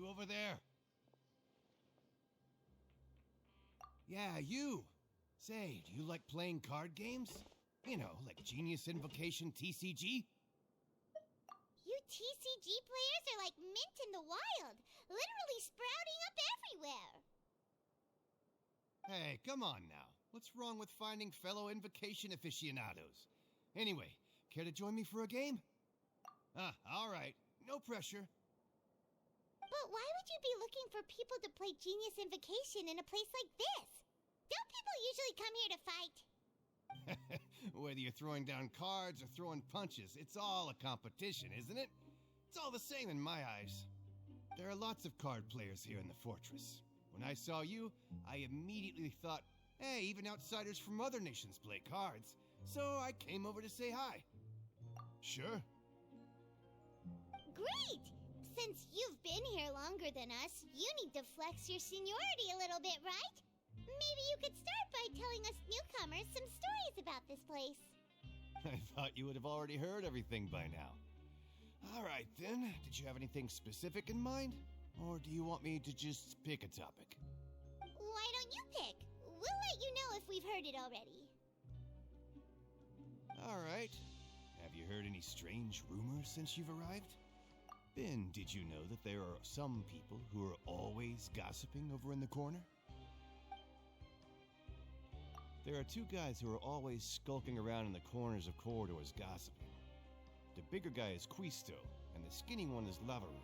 you over there? Yeah, you! Say, do you like playing card games? You know, like Genius Invocation TCG? You TCG players are like mint in the wild, literally sprouting up everywhere. Hey, come on now. What's wrong with finding fellow Invocation aficionados? Anyway, care to join me for a game? Alright. No pressure. But why would you be looking for people to play Genius Invocation in a place like this? Don't people usually come here to fight? Whether you're throwing down cards or throwing punches, it's all a competition, isn't it? It's all the same in my eyes. There are lots of card players here in the fortress. When I saw you, I immediately thought, hey, even outsiders from other nations play cards, so I came over to say hi. Sure. Great! Since you've been here longer than us, you need to flex your seniority a little bit, right? Maybe you could start by telling us newcomers some stories about this place. I thought you would have already heard everything by now. All right, then. Did you have anything specific in mind? Or do you want me to just pick a topic? Why don't you pick? We'll let you know if we've heard it already. All right. Have you heard any strange rumors since you've arrived? Ben, did you know that there are some people who are always gossiping over in the corner? There are two guys who are always skulking around in the corners of corridors gossiping. The bigger guy is Quisto, and the skinny one is Lavaru.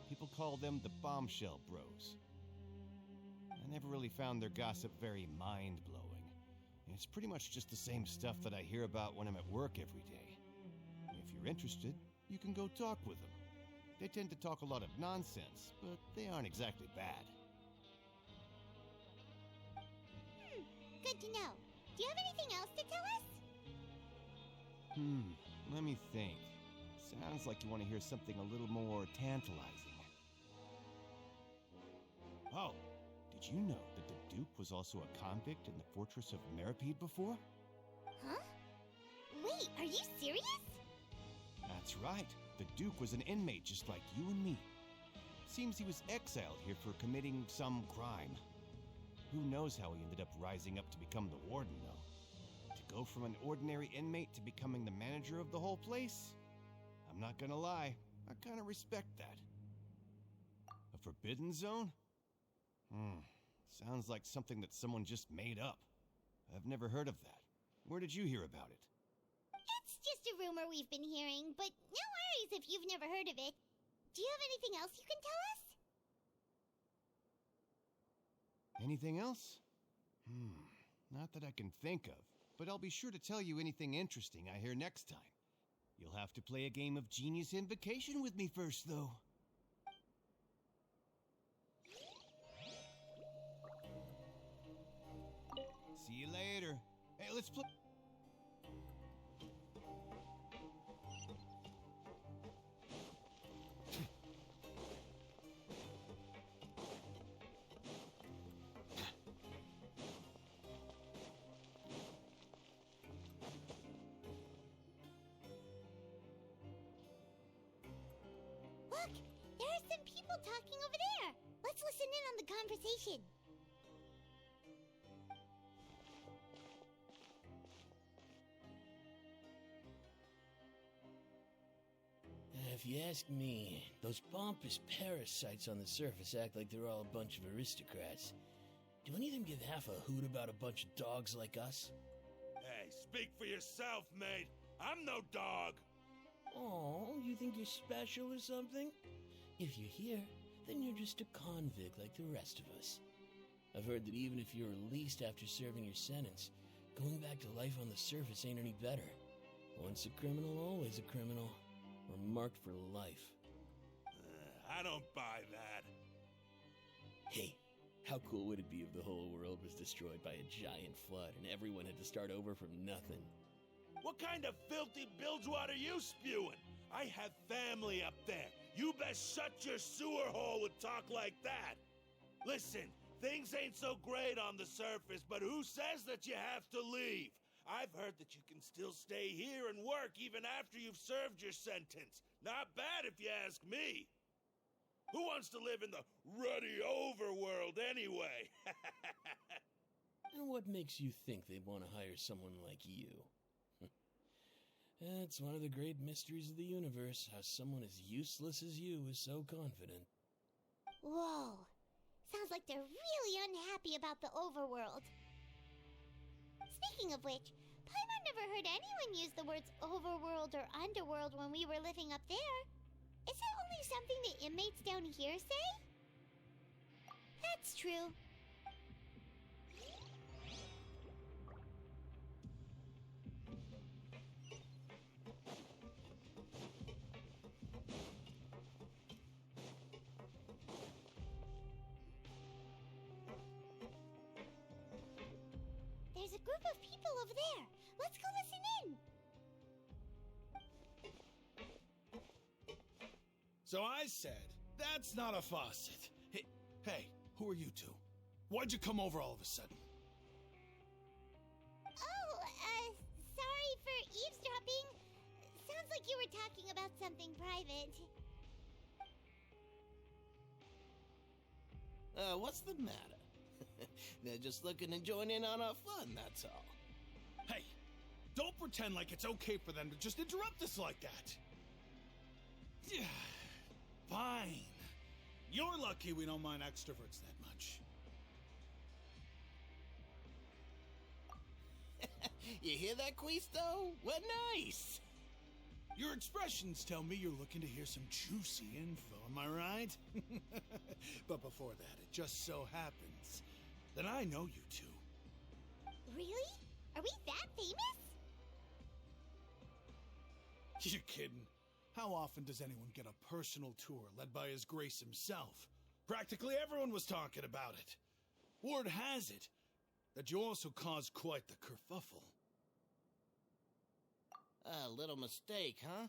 People call them the Bombshell Bros. I never really found their gossip very mind-blowing, and it's pretty much just the same stuff that I hear about when I'm at work every day. If you're interested, you can go talk with them. They tend to talk a lot of nonsense, but they aren't exactly bad. Good to know. Do you have anything else to tell us? Let me think. Sounds like you want to hear something a little more tantalizing. Oh, did you know that the Duke was also a convict in the fortress of Meripede before? Huh? Wait, are you serious? That's right. The Duke was an inmate just like you and me. Seems he was exiled here for committing some crime. Who knows how he ended up rising up to become the warden, though. To go from an ordinary inmate to becoming the manager of the whole place? I'm not gonna lie, I kinda respect that. A forbidden zone? Sounds like something that someone just made up. I've never heard of that. Where did you hear about it? It's just a rumor we've been hearing, but no worries if you've never heard of it. Do you have anything else you can tell us? Anything else? Not that I can think of, but I'll be sure to tell you anything interesting I hear next time. You'll have to play a game of Genius Invocation with me first, though. See you later. Hey, let's play. Look, there are some people talking over there. Let's listen in on the conversation. If you ask me, those pompous parasites on the surface act like they're all a bunch of aristocrats. Do any of them give half a hoot about a bunch of dogs like us? Hey, speak for yourself, mate. I'm no dog. Oh, you think you're special or something? If you're here, then you're just a convict like the rest of us. I've heard that even if you're released after serving your sentence, going back to life on the surface ain't any better. Once a criminal, always a criminal. We're marked for life. I don't buy that. Hey, how cool would it be if the whole world was destroyed by a giant flood and everyone had to start over from nothing? What kind of filthy bilgewater are you spewing? I have family up there. You best shut your sewer hole with talk like that. Listen, things ain't so great on the surface, but who says that you have to leave? I've heard that you can still stay here and work even after you've served your sentence. Not bad if you ask me. Who wants to live in the ruddy overworld anyway? And what makes you think they'd want to hire someone like you? That's one of the great mysteries of the universe, how someone as useless as you is so confident. Whoa. Sounds like they're really unhappy about the overworld. Speaking of which, Paimon never heard anyone use the words overworld or underworld when we were living up there. Is it only something the inmates down here say? That's true. There's a group of people over there. Let's go listen in. So I said, that's not a faucet. Hey, who are you two? Why'd you come over all of a sudden? Oh, sorry for eavesdropping. Sounds like you were talking about something private. What's the matter? They're just looking to join in on our fun, that's all. Hey, don't pretend like it's okay for them to just interrupt us like that. Yeah, fine. You're lucky we don't mind extroverts that much. You hear that, Quisto? What nice! Your expressions tell me you're looking to hear some juicy info, am I right? But before that, it just so happens that I know you two. Really? Are we that famous? You're kidding. How often does anyone get a personal tour led by His Grace himself? Practically everyone was talking about it. Word has it that you also caused quite the kerfuffle. A little mistake, huh?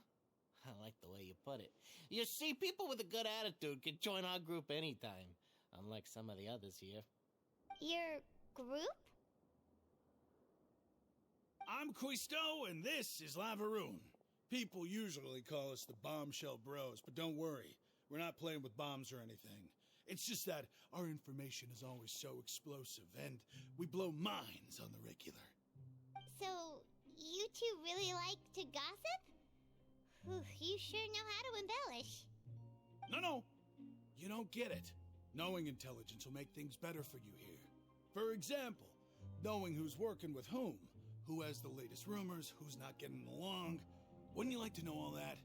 I like the way you put it. You see, people with a good attitude can join our group anytime, unlike some of the others here. Your group? I'm Quisto, and this is Lavaroon. People usually call us the Bombshell Bros, but don't worry. We're not playing with bombs or anything. It's just that our information is always so explosive, and we blow minds on the regular. So, you two really like to gossip? Whew, you sure know how to embellish. No. You don't get it. Knowing intelligence will make things better for you here. For example, knowing who's working with whom, who has the latest rumors, who's not getting along. Wouldn't you like to know all that?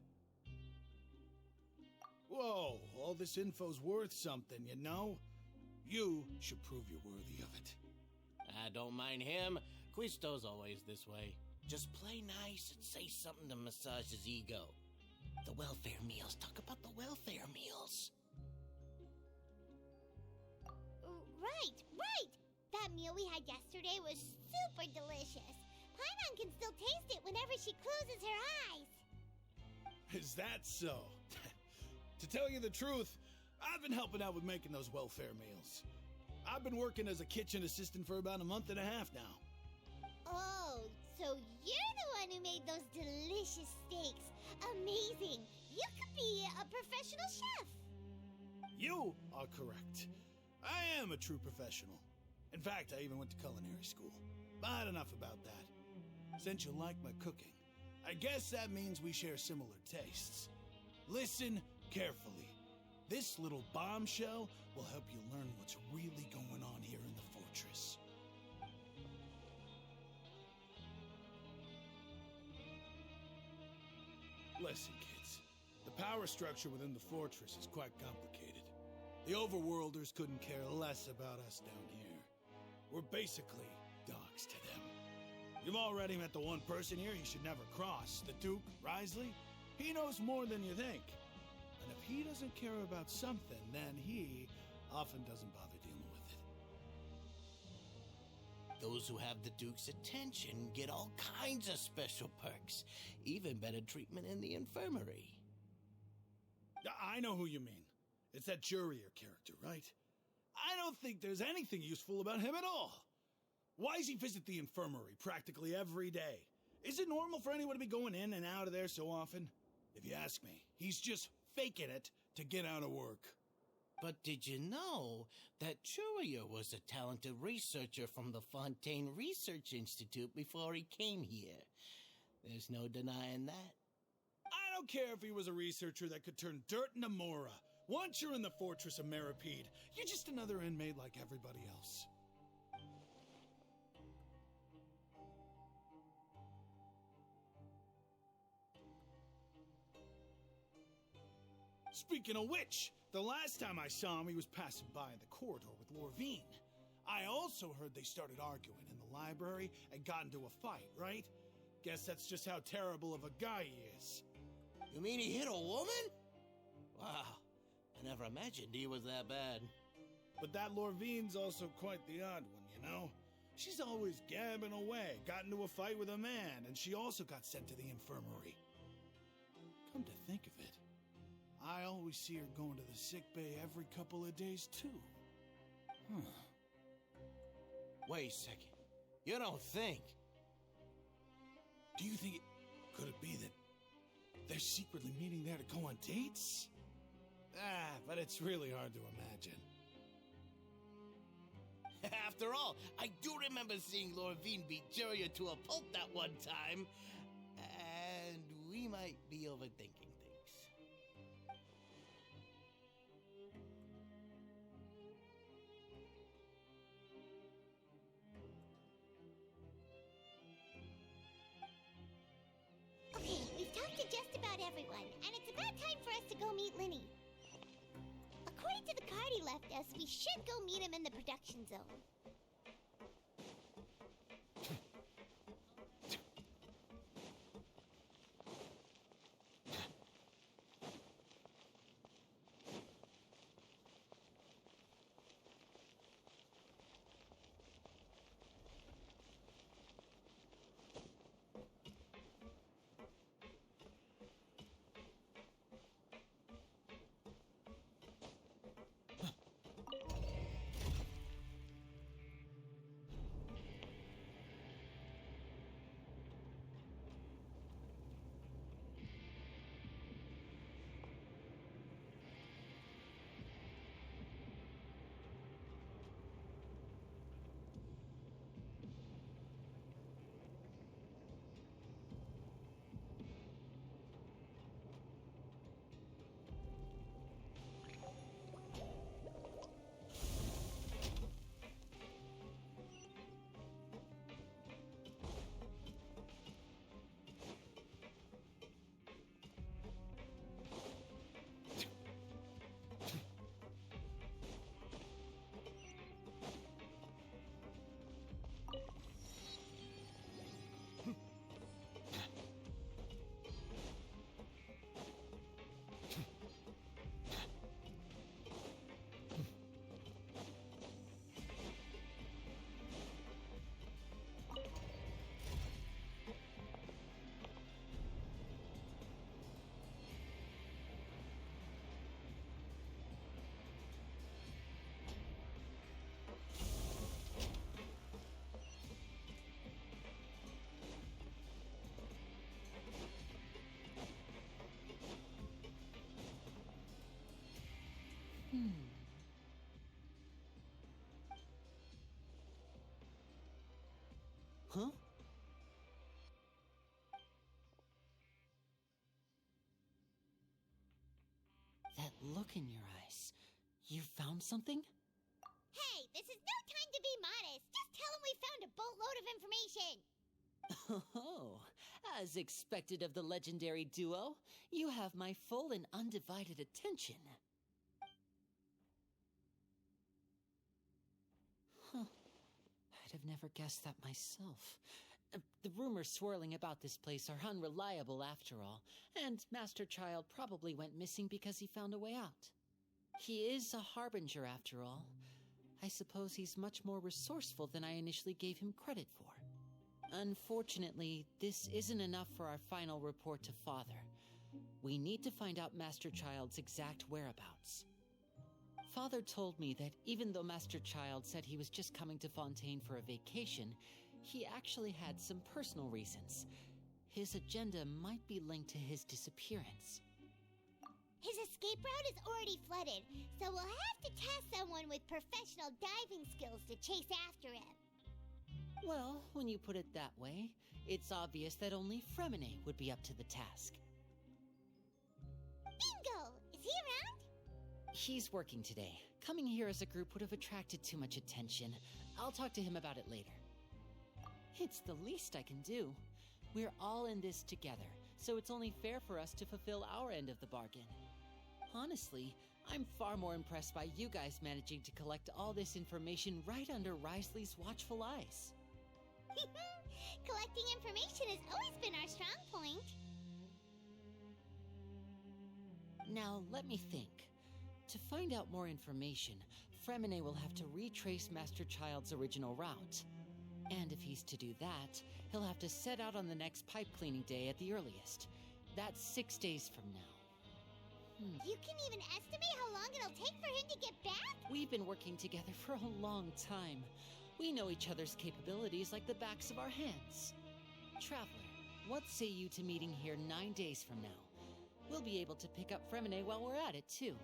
Whoa, all this info's worth something, you know? You should prove you're worthy of it. I don't mind him. Quisto's always this way. Just play nice and say something to massage his ego. The welfare meals. Talk about the welfare meals. Right! That meal we had yesterday was super delicious. Paimon can still taste it whenever she closes her eyes. Is that so? To tell you the truth, I've been helping out with making those welfare meals. I've been working as a kitchen assistant for about a month and a half now. Oh, so you're the one who made those delicious steaks. Amazing. You could be a professional chef. You are correct. I am a true professional. In fact, I even went to culinary school. But enough about that. Since you like my cooking, I guess that means we share similar tastes. Listen carefully. This little bombshell will help you learn what's really going on here in the fortress. Listen, kids. The power structure within the fortress is quite complicated. The overworlders couldn't care less about us down here. We're basically dogs to them. You've already met the one person here you should never cross, the Duke, Risley. He knows more than you think. And if he doesn't care about something, then he often doesn't bother dealing with it. Those who have the Duke's attention get all kinds of special perks. Even better treatment in the infirmary. I know who you mean. It's that Jurier character, right? I don't think there's anything useful about him at all. Why does he visit the infirmary practically every day? Is it normal for anyone to be going in and out of there so often? If you ask me, he's just faking it to get out of work. But did you know that Churia was a talented researcher from the Fontaine Research Institute before he came here? There's no denying that. I don't care if he was a researcher that could turn dirt into Mora. Once you're in the fortress of Meripede, you're just another inmate like everybody else. Speaking of which, the last time I saw him, he was passing by in the corridor with Lorvine. I also heard they started arguing in the library and got into a fight, right? Guess that's just how terrible of a guy he is. You mean he hit a woman? Wow, I never imagined he was that bad. But that Lorvine's also quite the odd one, you know? She's always gabbing away, got into a fight with a man, and she also got sent to the infirmary. Come to think of it, I always see her going to the sick bay every couple of days, too. Wait a second. You don't think? Do you think could it be that they're secretly meeting there to go on dates? But it's really hard to imagine. After all, I do remember seeing Lorvine beat Juria to a pulp that one time. And we might be overthinking things. Okay, we've talked to just about everyone, and it's about time for us to go meet Linny. According to the card he left us, we should go meet him in the production zone. Huh? That look in your eyes. You found something? Hey, this is no time to be modest. Just tell him we found a boatload of information. Oh, as expected of the legendary duo, you have my full and undivided attention. Huh. I'd have never guessed that myself. The rumors swirling about this place are unreliable after all, and Master Child probably went missing because he found a way out. He is a harbinger after all. I suppose he's much more resourceful than I initially gave him credit for. Unfortunately, this isn't enough for our final report to Father. We need to find out Master Child's exact whereabouts. Father told me that even though Master Child said he was just coming to Fontaine for a vacation, he actually had some personal reasons. His agenda might be linked to his disappearance. His escape route is already flooded, so we'll have to task someone with professional diving skills to chase after him. Well, when you put it that way, it's obvious that only Fremine would be up to the task. Bingo! Is he around? He's working today. Coming here as a group would have attracted too much attention. I'll talk to him about it later. It's the least I can do. We're all in this together, so it's only fair for us to fulfill our end of the bargain. Honestly, I'm far more impressed by you guys managing to collect all this information right under Risley's watchful eyes. Collecting information has always been our strong point. Now, let me think. To find out more information, Fremine will have to retrace Master Child's original route. And if he's to do that, he'll have to set out on the next pipe cleaning day at the earliest. That's 6 days from now. You can even estimate how long it'll take for him to get back? We've been working together for a long time. We know each other's capabilities like the backs of our hands. Traveler, what say you to meeting here 9 days from now? We'll be able to pick up Fremine while we're at it, too.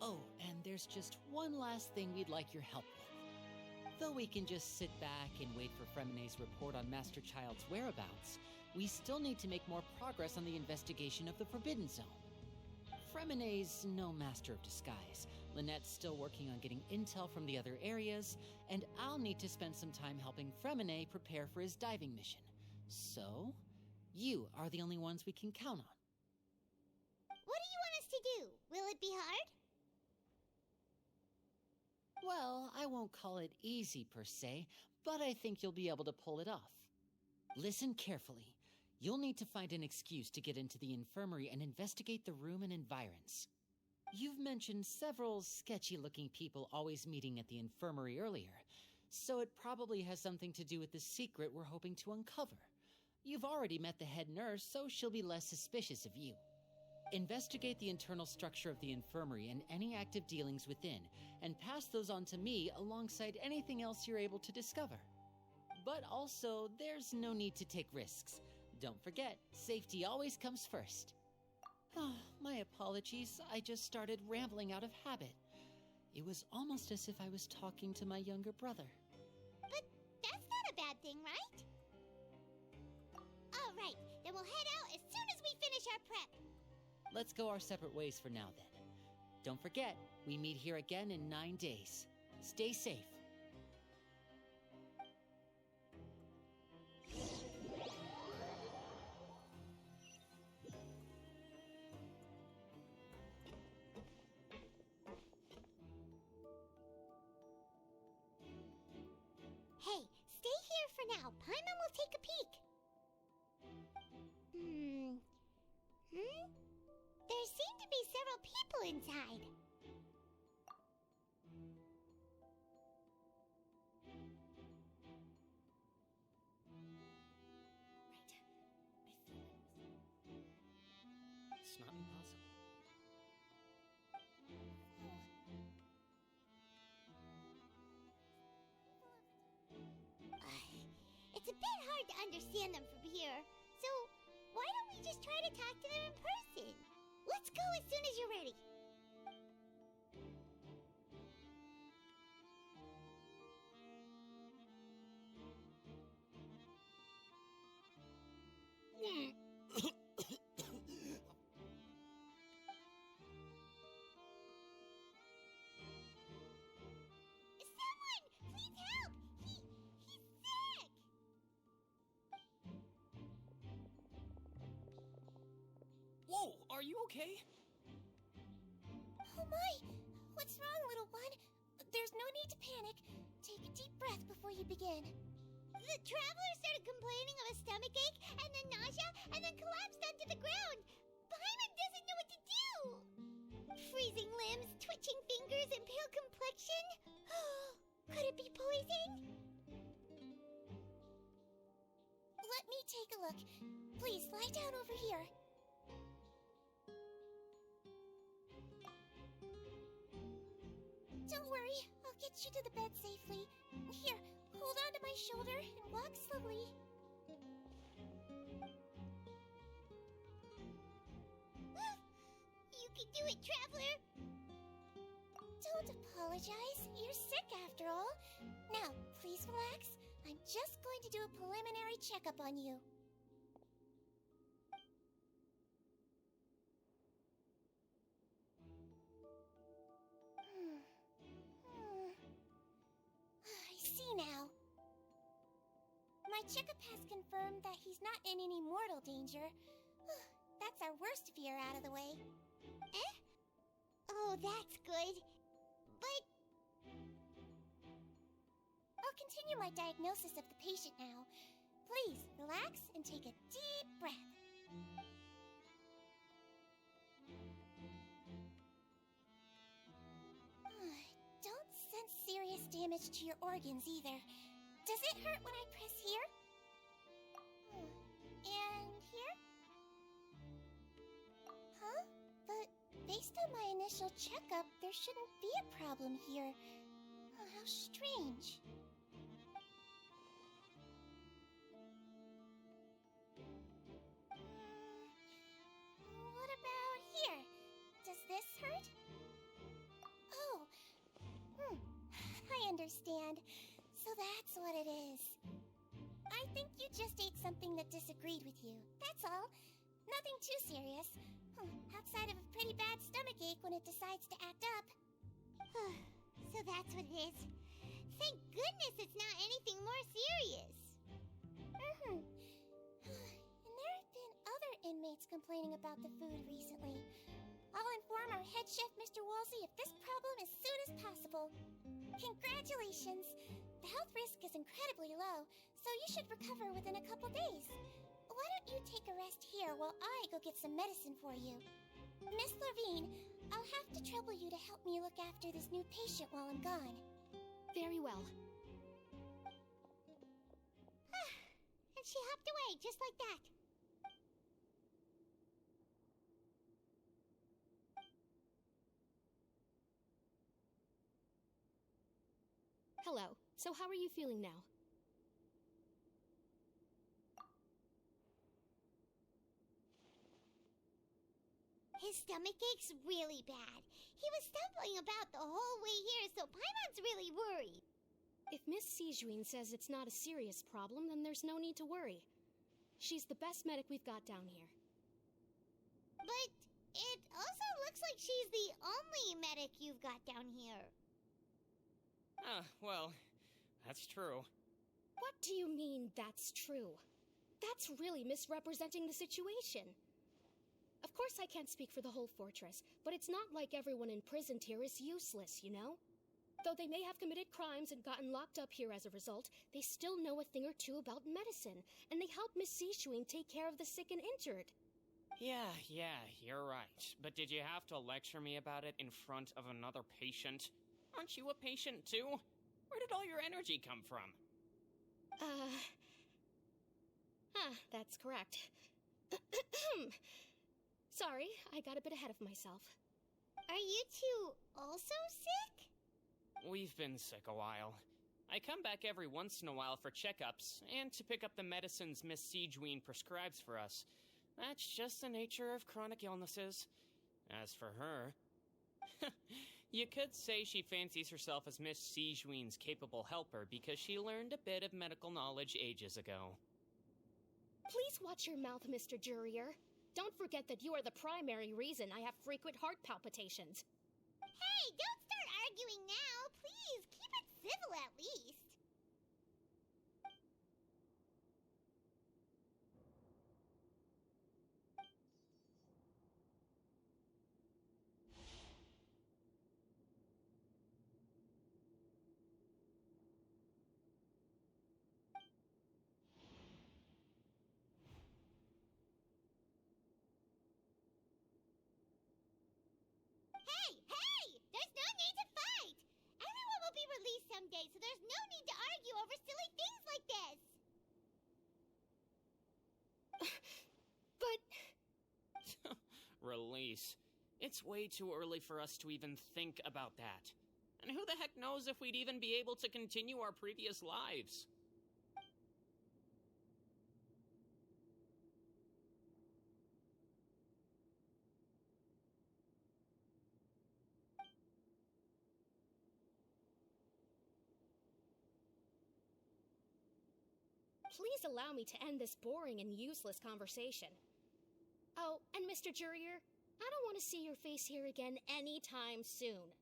Oh, and there's just one last thing we'd like your help with. Though we can just sit back and wait for Fremine's report on Master Child's whereabouts, we still need to make more progress on the investigation of the Forbidden Zone. Fremine's no master of disguise. Lynette's still working on getting intel from the other areas, and I'll need to spend some time helping Fremine prepare for his diving mission. So, you are the only ones we can count on. What do you want us to do? Will it be hard? Well, I won't call it easy per se, but I think you'll be able to pull it off. Listen carefully. You'll need to find an excuse to get into the infirmary and investigate the room and environs. You've mentioned several sketchy-looking people always meeting at the infirmary earlier, so it probably has something to do with the secret we're hoping to uncover. You've already met the head nurse, so she'll be less suspicious of you. Investigate the internal structure of the infirmary and any active dealings within, and pass those on to me alongside anything else you're able to discover. But also, there's no need to take risks. Don't forget, safety always comes first. Oh, my apologies, I just started rambling out of habit. It was almost as if I was talking to my younger brother. But that's not a bad thing, right? All right, then we'll head out as soon as we finish our prep. Let's go our separate ways for now, then. Don't forget, we meet here again in 9 days. Stay safe. Hey, stay here for now. Paimon will take a peek. There seem to be several people inside. It's not impossible. It's a bit hard to understand them from here, so why don't we just try to talk to them in person? Let's go as soon as you're ready. Someone, please help! He's sick! Whoa, are you okay? Oh my! What's wrong, little one? There's no need to panic. Take a deep breath before you begin. The traveler started complaining of a stomachache, and then nausea, and then collapsed onto the ground. Paimon doesn't know what to do! Freezing limbs, twitching fingers, and pale complexion? Could it be poison? Let me take a look. Please, lie down over here. Don't worry, I'll get you to the bed safely. Here, hold on to my shoulder and walk slowly. do it, Traveler! Don't apologize. You're sick after all. Now, please relax. I'm just going to do a preliminary checkup on you. I see now. My checkup has confirmed that he's not in any mortal danger. That's our worst fear out of the way. Eh? Oh, that's good. But... I'll continue my diagnosis of the patient now. Please, relax and take a deep breath. Don't sense serious damage to your organs either. Does it hurt when I press here? And here? Huh? But based on my initial checkup, there shouldn't be a problem here. Oh, how strange. What about here? Does this hurt? Oh. I understand. So that's what it is. I think you just ate something that disagreed with you. That's all. Nothing too serious. Outside of a pretty bad stomachache when it decides to act up. So that's what it is. Thank goodness it's not anything more serious. And there have been other inmates complaining about the food recently. I'll inform our head chef, Mr. Woolsey, of this problem as soon as possible. Congratulations! The health risk is incredibly low, so you should recover within a couple days. Why don't you take a rest here while I go get some medicine for you? Miss Levine, I'll have to trouble you to help me look after this new patient while I'm gone. Very well. And she hopped away just like that. Hello. So how are you feeling now? His stomach ache's really bad. He was stumbling about the whole way here, so Paimon's really worried. If Miss Sijuin says it's not a serious problem, then there's no need to worry. She's the best medic we've got down here. But it also looks like she's the only medic you've got down here. Well, that's true. What do you mean, that's true? That's really misrepresenting the situation. Of course I can't speak for the whole fortress, but it's not like everyone imprisoned here is useless, you know? Though they may have committed crimes and gotten locked up here as a result, they still know a thing or two about medicine, and they help Miss Sijuin take care of the sick and injured. Yeah, you're right. But did you have to lecture me about it in front of another patient? Aren't you a patient too? Where did all your energy come from? That's correct. Sorry, I got a bit ahead of myself. Are you two also sick? We've been sick a while. I come back every once in a while for checkups, and to pick up the medicines Miss Sijuin prescribes for us. That's just the nature of chronic illnesses. As for her... You could say she fancies herself as Miss Sijuin's capable helper because she learned a bit of medical knowledge ages ago. Please watch your mouth, Mr. Jurier. Don't forget that you are the primary reason I have frequent heart palpitations. Hey, don't start arguing now! Please, keep it civil at least! Hey! There's no need to fight! Everyone will be released someday, so there's no need to argue over silly things like this! But... Release. It's way too early for us to even think about that. And who the heck knows if we'd even be able to continue our previous lives? Please allow me to end this boring and useless conversation. Oh, and Mr. Jurier, I don't want to see your face here again anytime soon.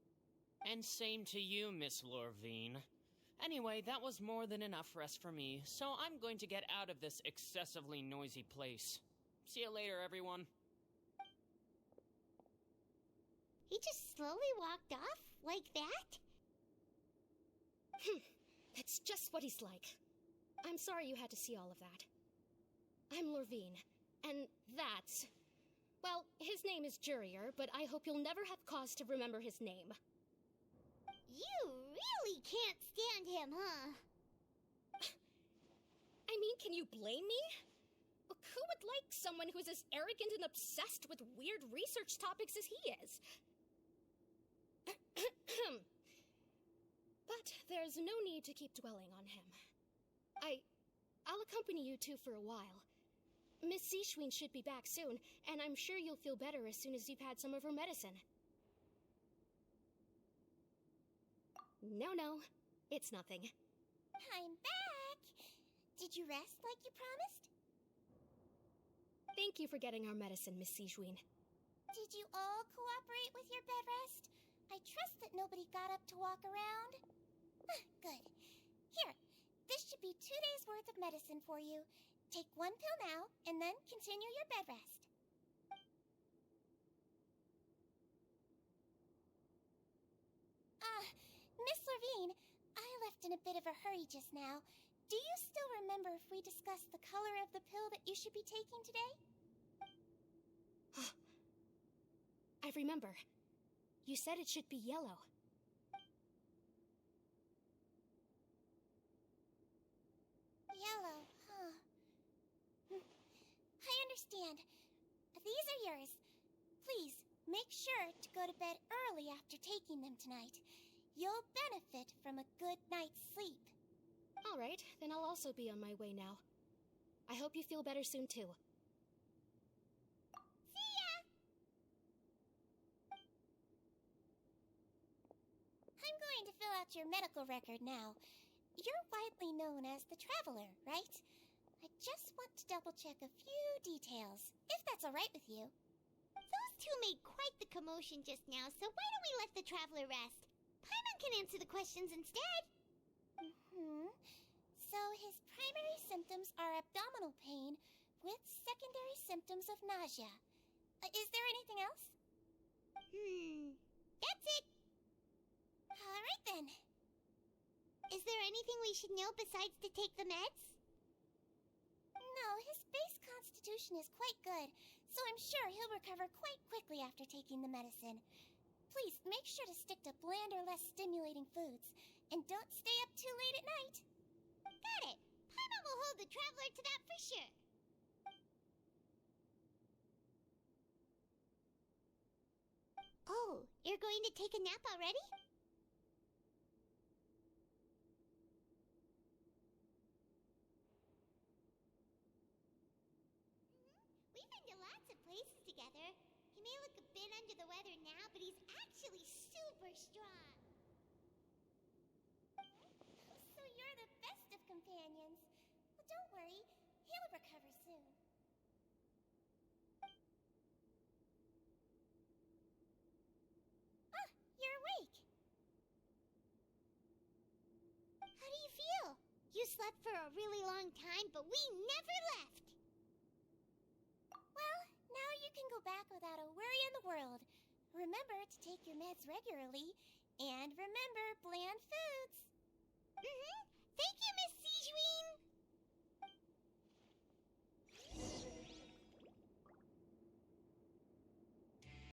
And same to you, Miss Lorvine. Anyway, that was more than enough rest for me, so I'm going to get out of this excessively noisy place. See you later, everyone. He just slowly walked off like that? That's just what he's like. I'm sorry you had to see all of that. I'm Lorvine, and that's... Well, his name is Jurier, but I hope you'll never have cause to remember his name. You really can't stand him, huh? I mean, can you blame me? Who would like someone who's as arrogant and obsessed with weird research topics as he is? But there's no need to keep dwelling on him. I'll accompany you two for a while. Miss Seishween should be back soon, and I'm sure you'll feel better as soon as you've had some of her medicine. No, it's nothing. I'm back! Did you rest like you promised? Thank you for getting our medicine, Miss Seishween. Did you all cooperate with your bed rest? I trust that nobody got up to walk around. Good. Here, this should be 2 days' worth of medicine for you. Take 1 pill now, and then continue your bed rest. Miss Lorvine, I left in a bit of a hurry just now. Do you still remember if we discussed the color of the pill that you should be taking today? I remember. You said it should be yellow. Yellow, huh? I understand. These are yours. Please, make sure to go to bed early after taking them tonight. You'll benefit from a good night's sleep. All right, then I'll also be on my way now. I hope you feel better soon, too. See ya! I'm going to fill out your medical record now. You're widely known as the Traveler, right? I just want to double-check a few details, if that's all right with you. Those two made quite the commotion just now, so why don't we let the Traveler rest? Paimon can answer the questions instead. So his primary symptoms are abdominal pain with secondary symptoms of nausea. Is there anything else? That's it. All right then. Is there anything we should know besides to take the meds? No, his base constitution is quite good, so I'm sure he'll recover quite quickly after taking the medicine. Please make sure to stick to bland or less stimulating foods, and don't stay up too late at night. Got it. Paimon will hold the Traveler to that for sure. Oh, you're going to take a nap already? We've been to lots of places together. He may look a bit under the weather now, but he's actually super strong. So you're the best of companions. Well, don't worry. He'll recover soon. You're awake. How do you feel? You slept for a really long time, but we never left. Well, now you can go back without a worry in the world. Remember to take your meds regularly, and remember bland food.